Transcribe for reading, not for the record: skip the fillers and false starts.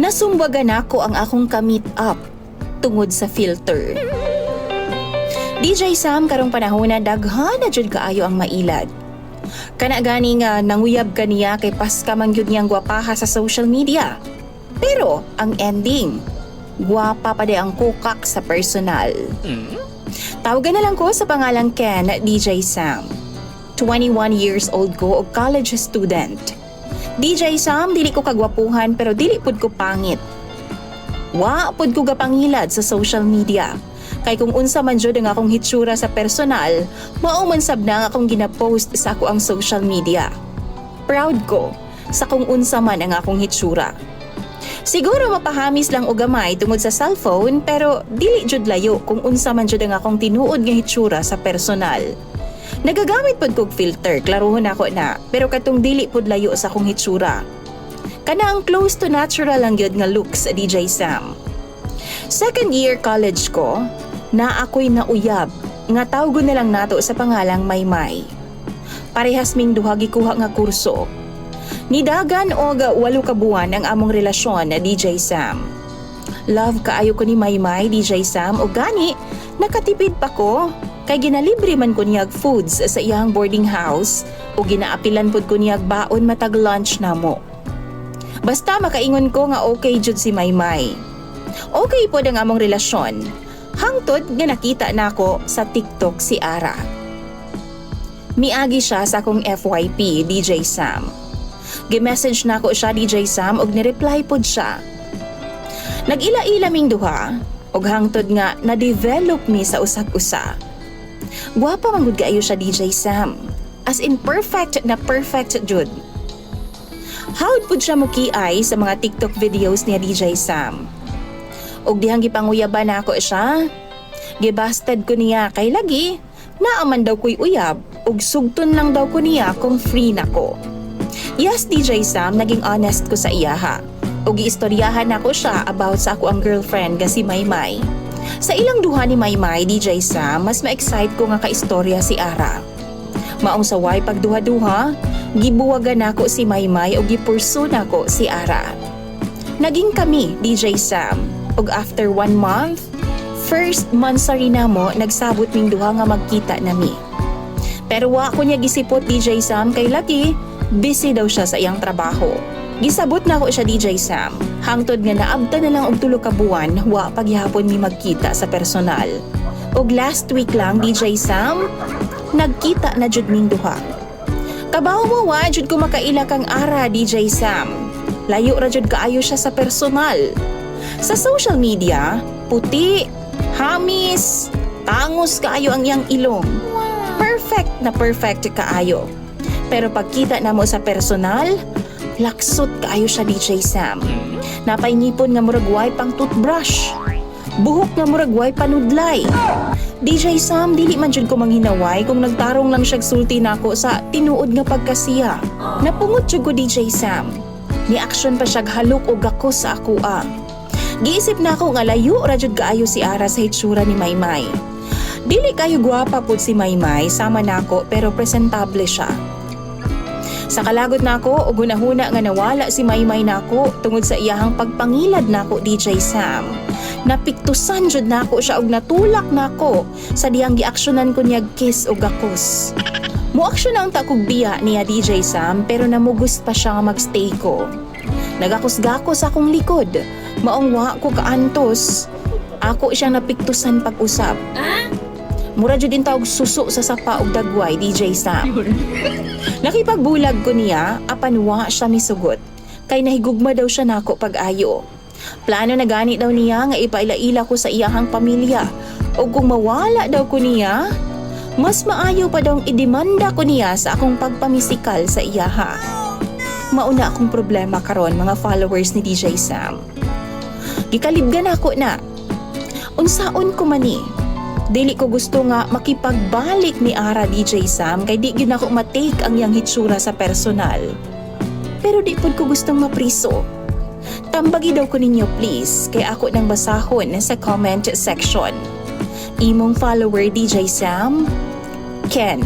Nasumbagan ako ang akong ka-meet up tungod sa filter. DJ Sam karong panahon na daghan na jud kaayo ang mailad. Kana gani nga nanguyab kaniya kay paska man gyud niyang gwapaha sa social media. Pero ang ending, gwapa pa di ang kukak sa personal. Tawagan na lang ko sa pangalang Ken, DJ Sam. 21 years old ko o college student. DJ Sam, dili ko kagwapuhan pero dili pud ko pangit. Wa pud ko gapangilad sa social media. Kay kung unsa man jud ang akong hitsura sa personal, mao man sab na akong gina-post sa ako ang social media. Proud ko sa kung unsa man ang akong hitsura. Siguro mapahamis lang og gamay tungod sa cellphone pero dili jud layo kung unsa man jud ang akong tinuod nga hitsura sa personal. Nagagamit pud kog filter, klarohon ako na, pero katong dili pud layo sa akong hitsura. Kana ang close to natural lang gyud nga looks, DJ Sam. Second year college ko, na ako'y nauyab, nga tawgon na lang nato sa pangalang Maymay. Parehas ming duha gikuha nga kurso. Nidagan og 8 ka buwan ang among relasyon na DJ Sam. Love kaayo ko ni Maymay, DJ Sam, o gani, nakatipid pa ko, kay ginalibre man ko niyag foods sa iyang boarding house o ginaapilan pud ko niyag baon matag lunch namo. Basta makaingon ko nga okay jud si Maymay. Okay po ang among relasyon. Hangtod nga nakita nako sa TikTok si Ara. Miagi siya sa akong FYP, DJ Sam. Gi-message nako siya, DJ Sam, og ni-reply pod siya. Nag-ila-ila ming duha, og hangtod nga na-develop mi sa usag-usa. Gwapa man gud kaayo siya, DJ Sam. As in perfect na perfect jud. Hawd pud siya mukiay sa mga TikTok videos niya, DJ Sam. Og dihang gipanguyaban ako siya. Gibasted ko niya kay lagi, naaman daw ko'y uyab, og sugton lang daw ko niya kung free nako. Yes, DJ Sam, naging honest ko sa iyaha. Og giistoryahan nako siya about sa ako ang girlfriend nga si Maymay. Sa ilang duha ni Maymay, DJ Sam, mas ma-excite ko nga kaistorya si Ara. Maong saway pagduha-duha, gibuwagan nako si Maymay og gipursu nako si Ara. Naging kami, DJ Sam. Og after 1 month, first month sa rin mo, nagsabot ming duha nga magkita nami. Pero wa ko niya gisipot, DJ Sam, kay lagi, busy daw siya sa iyang trabaho. Gisabot na ako siya, DJ Sam. Hangtod nga naabta na lang og 3 ka buwan, wa paghihapon mi magkita sa personal. Og last week lang, DJ Sam, nagkita na jud ming duha. Kabaw mo wa jud ko makaila kang Ara, DJ Sam. Layo ra jud kaayo siya sa personal. Sa social media, puti, hamis, tangos kaayo ang iyang ilong. Perfect na perfect kaayo. Pero pagkita na mo sa personal, laksot kaayo siya, DJ Sam. Napay ngipon nga murag way pang toothbrush. Buhok nga murag way panudlay. DJ Sam, dili man jud ko manghinaway kung nagtarong lang siya sulti nako sa tinuod nga pagkasiya. Napungot jud ko, DJ Sam. Ni action pa siya halok o gakos sa akua. Giisip na ako nga layo ra jud kaayo si Ara sa hitsura ni Maymay. Dili kayo gwapa pud si Maymay, sama nako pero presentable siya. Sa kalagot nako og hunahuna nga nawala si Maymay nako tungod sa iyahang pagpangilad nako, DJ Sam. Napiktusan jud nako siya og natulak nako sa diyang giaksyonan ko niyag kiss o gakos. Muaksyon na ang takog biya niya, DJ Sam, pero namugos pa siya nga magstay ko. Nagakos-gakos akong likod. Maong wa ko kaantos. Ako siyang napiktusan pag-usap. Mura jud din tawag suso sa sapa og dagway, DJ Sam. Nakipagbulag ko niya, apan wa siya misugot. Kay nahigugma daw siya nako pag-ayo. Plano na gani daw niya nga ipaila-ila ko sa iyahang pamilya. O kung mawala daw ko niya, mas maayo pa daw idemanda ko niya sa akong pagpamisikal sa iyaha. Mauna akong problema karon, mga followers ni DJ Sam. Gikalibgan ako na. Unsaon ko man ni. Dili ko gusto nga makipagbalik ni Ara, DJ Sam, kay di gyud ako matake ang yang hitsura sa personal. Pero di pud ko gustong mapriso. Tambagi daw ko ninyo please, kay ako nang basahon sa comment section. Imong follower, DJ Sam, Ken.